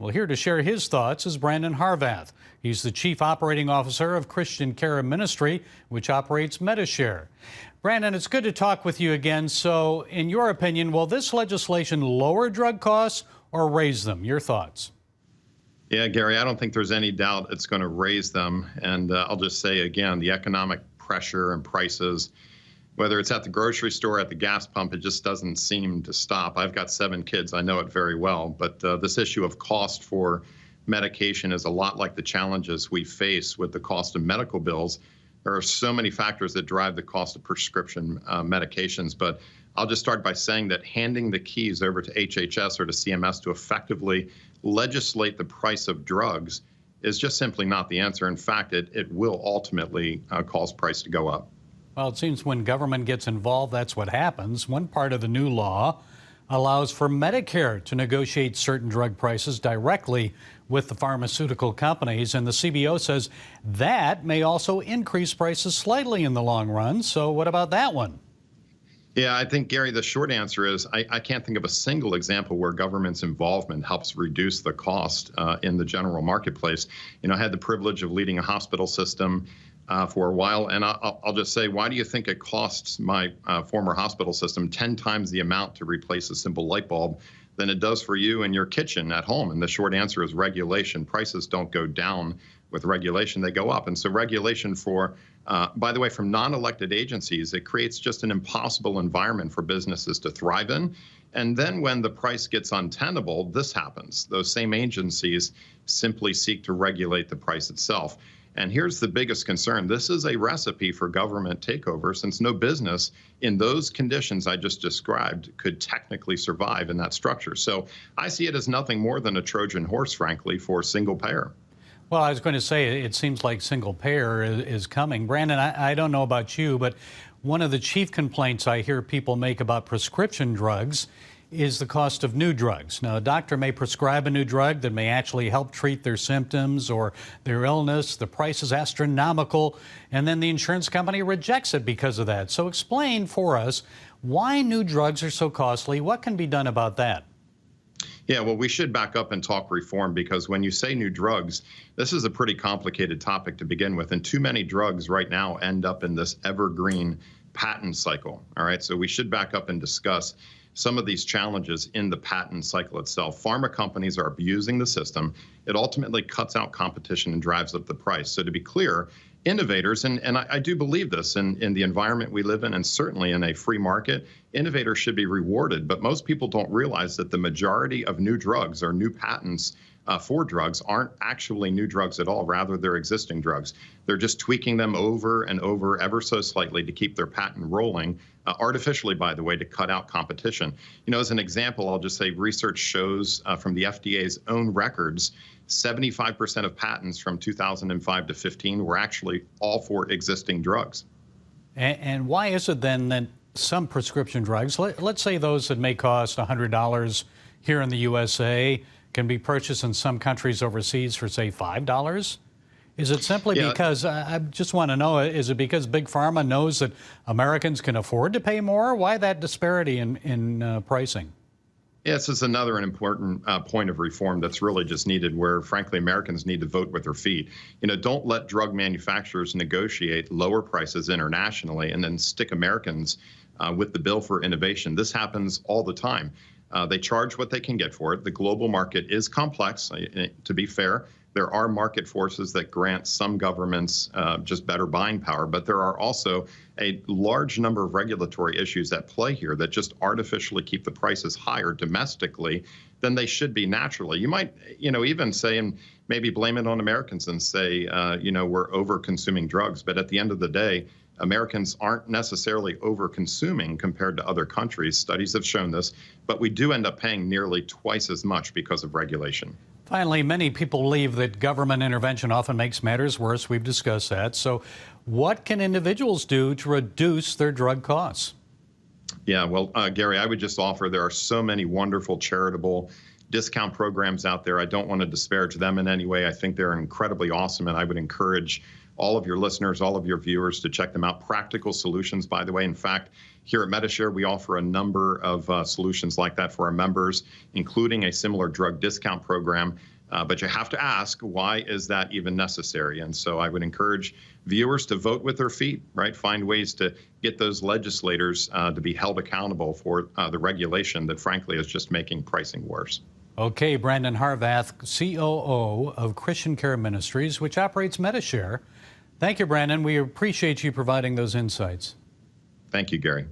Well, here to share his thoughts is Brandon Harvath. He's the Chief Operating Officer of Christian Care Ministry, which operates Medi-Share. Brandon, it's good to talk with you again. So, in your opinion, will this legislation lower drug costs or raise them? Your thoughts? Yeah, Gary, I don't think there's any doubt it's going to raise them. And I'll just say again, the economic pressure and prices, whether it's at the grocery store, at the gas pump, it just doesn't seem to stop. I've got 7 kids. I know it very well. But this issue of cost for medication is a lot like the challenges we face with the cost of medical bills. There are so many factors that drive the cost of prescription medications. But I'll just start by saying that handing the keys over to HHS or to CMS to effectively legislate the price of drugs is just simply not the answer. In fact, it will ultimately cause price to go up. Well, it seems when government gets involved, that's what happens. One part of the new law allows for Medicare to negotiate certain drug prices directly with the pharmaceutical companies, and the CBO says that may also increase prices slightly in the long run. So what about that one? Yeah, I think, Gary, the short answer is I can't think of a single example where government's involvement helps reduce the cost in the general marketplace. You know, I had the privilege of leading a hospital system for a while, and I'll just say, why do you think it costs my former hospital system 10 times the amount to replace a simple light bulb than it does for you in your kitchen at home? And the short answer is regulation. Prices don't go down with regulation, they go up. And so regulation for, by the way, from non-elected agencies, it creates just an impossible environment for businesses to thrive in. And then when the price gets untenable, this happens. Those same agencies simply seek to regulate the price itself. And here's the biggest concern. This is a recipe for government takeover, since no business in those conditions I just described could technically survive in that structure. So I see it as nothing more than a Trojan horse, frankly, for single payer. Well, I was going to say, it seems like single payer is coming. Brandon, I don't know about you, but one of the chief complaints I hear people make about prescription drugs is the cost of new drugs. Now, a doctor may prescribe a new drug that may actually help treat their symptoms or their illness. The price is astronomical, and then the insurance company rejects it because of that. So explain for us why new drugs are so costly. What can be done about that? Yeah, well, we should back up and talk reform, because when you say new drugs, this is a pretty complicated topic to begin with. And too many drugs right now end up in this evergreen patent cycle. All right, so we should back up and discuss some of these challenges in the patent cycle itself. Pharma companies are abusing the system. It ultimately cuts out competition and drives up the price. So to be clear, innovators, and I do believe this in the environment we live in, and certainly in a free market, innovators should be rewarded. But most people don't realize that the majority of new drugs or new patents for drugs aren't actually new drugs at all. Rather, they're existing drugs. They're just tweaking them over and over ever so slightly to keep their patent rolling, artificially, by the way, to cut out competition. You know, as an example, I'll just say research shows from the FDA's own records, 75% of patents from 2005 to 15 were actually all for existing drugs. And why is it then that some prescription drugs, let's say those that may cost $100 here in the USA, can be purchased in some countries overseas for, say, $5? Is it simply because, I just want to know, is it because Big Pharma knows that Americans can afford to pay more? Why that disparity in pricing? Yeah, this is another important point of reform that's really just needed, where, frankly, Americans need to vote with their feet. You know, don't let drug manufacturers negotiate lower prices internationally and then stick Americans with the bill for innovation. This happens all the time. They charge what they can get for it. The global market is complex. To be fair, there are market forces that grant some governments just better buying power, but there are also a large number of regulatory issues at play here that just artificially keep the prices higher domestically than they should be naturally. You might, even say, and maybe blame it on Americans and say, we're over-consuming drugs. But at the end of the day, Americans aren't necessarily over-consuming compared to other countries. Studies have shown this, but we do end up paying nearly twice as much because of regulation. Finally, many people believe that government intervention often makes matters worse. We've discussed that. So what can individuals do to reduce their drug costs? Yeah, well, Gary, I would just offer there are so many wonderful charitable discount programs out there. I don't want to disparage them in any way. I think they're incredibly awesome, and I would encourage all of your listeners, all of your viewers to check them out. Practical solutions, by the way. In fact, here at Medi-Share, we offer a number of solutions like that for our members, including a similar drug discount program. But you have to ask, why is that even necessary? And so I would encourage viewers to vote with their feet, right? Find ways to get those legislators to be held accountable for the regulation that, frankly, is just making pricing worse. Okay, Brandon Harvath, COO of Christian Care Ministries, which operates Medi-Share. Thank you, Brandon. We appreciate you providing those insights. Thank you, Gary.